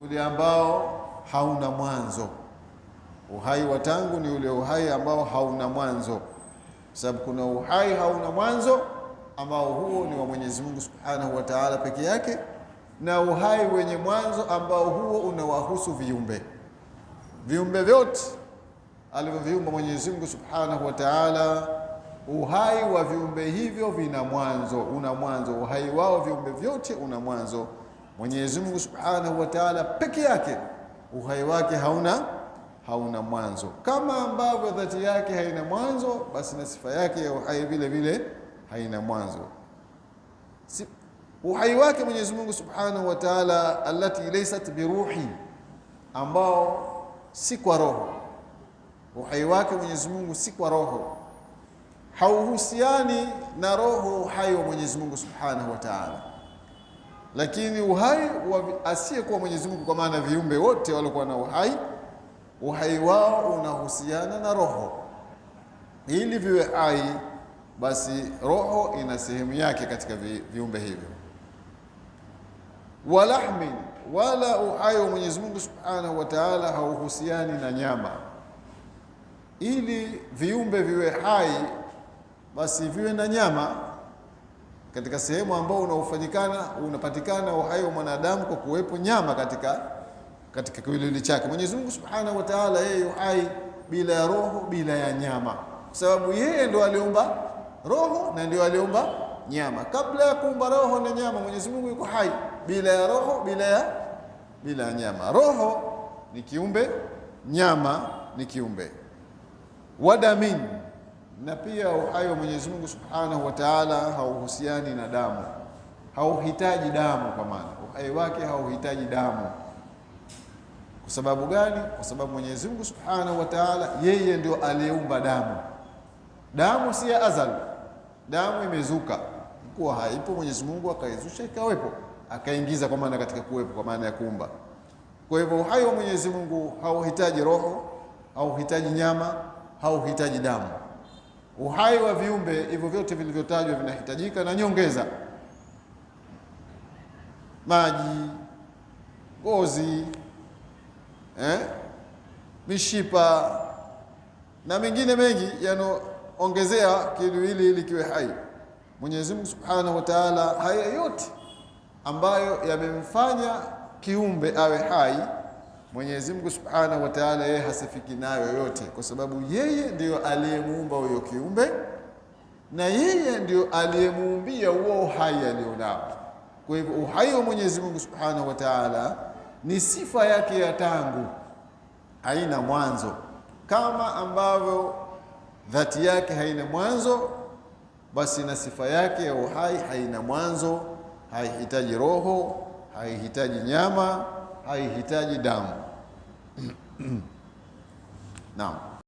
ule ambao hauna mwanzo. Uhai wa tangu ni ule uhai ambao hauna mwanzo, sababu kuna uhai hauna mwanzo ambao huo ni wa Mwenyezi Mungu Subhanahu wa Ta'ala peke yake, na uhai wenye mwanzo ambao huo unawahusu viumbe vyote alivyoviumba Mwenyezi Mungu Subhanahu wa Ta'ala. Uhai wa viumbe hivyo una mwanzo. Uhai wao viumbe vyote una mwanzo. Mwenyezi Mungu Subhanahu wa Ta'ala peke yake uhai wake hauna mwanzo. Kama ambavyo dhati yake haina mwanzo, basi na sifa yake ya uhai vile vile haina mwanzo. Uhai wake Mwenyezi Mungu Subhanahu wa Ta'ala allati laysat biruhi, ambao si kwa roho. Uhai wake Mwenyezi Mungu si kwa roho, hauhusiani na roho uhai wa Mwenyezi Mungu Subhanahu wa Ta'ala. Lakini uhai wa asiyekuwa Mwenyezi Mungu, kwa maana viumbe wote walikuwa na uhai wao unahusiana na roho. Ili viwe hai, basi roho ina sehemu yake katika viumbe hivyo. Walahmin, wala uhai wa Mwenyezi Mungu Subhanahu wa Ta'ala hauhusiani na nyama. Ili viumbe viwe hai, basi viwe na nyama katika sehemu ambao unapatikana uhai wa mwanadamu kwa kuwepo nyama katika kiwiliwili chake. Mwenyezi Mungu Subhanahu wa Ta'ala yeye uhai bila ya roho, bila ya nyama, kwa sababu yeye ndo aliumba roho na ndio aliumba nyama. Kabla ya kuumba roho na nyama, Mwenyezi Mungu yuko hai bila ya roho, bila ya nyama. Roho ni kiumbe, nyama ni kiumbe. Wadamin, na pia uhai wa Mwenyezi Mungu Subhanahu wa Ta'ala hauhusiani na damu, hauhitaji damu. Kwa maana uhai wake hauhitaji damu. Kwa sababu gani? Kwa sababu Mwenyezi Mungu Subhanahu wa Ta'ala yeye ndio aliumba damu. Damu si ya azali, damu imezuka kuwa haipo, Mwenyezi Mungu akaizusha ikawepo, akaingiza kwa maana katika kuwepo, kwa maana ya kuumba. Kwa hivyo uhai wa Mwenyezi Mungu hauhitaji roho, hauhitaji nyama, hauhitaji damu. Uhai wa viumbe hivyo vyote vilivyotajwa vinahitajika na nyongeza: maji, ngozi, mishipa na mengine mengi yanaongezea kiwiliwili ili kiwe hai. Mwenyezi Mungu Subhanahu wa Ta'ala haya yote ambayo yamemfanya kiumbe awe hai, Mwenyezi Mungu Subhanahu wa Ta'ala yeye hasifiki nayo yote, kwa sababu yeye ndiyo aliyemuumba huyo kiumbe na yeye ndiyo aliyemuumbia huo uhai alionao. Kwa hivyo uhai wa Mwenyezi Mungu Subhanahu wa Ta'ala ni sifa yake ya tangu, haina mwanzo. Kama ambavyo dhati yake haina mwanzo, basi na sifa yake ya uhai haina mwanzo. Haihitaji roho, haihitaji nyama, haihitaji damu. Naam.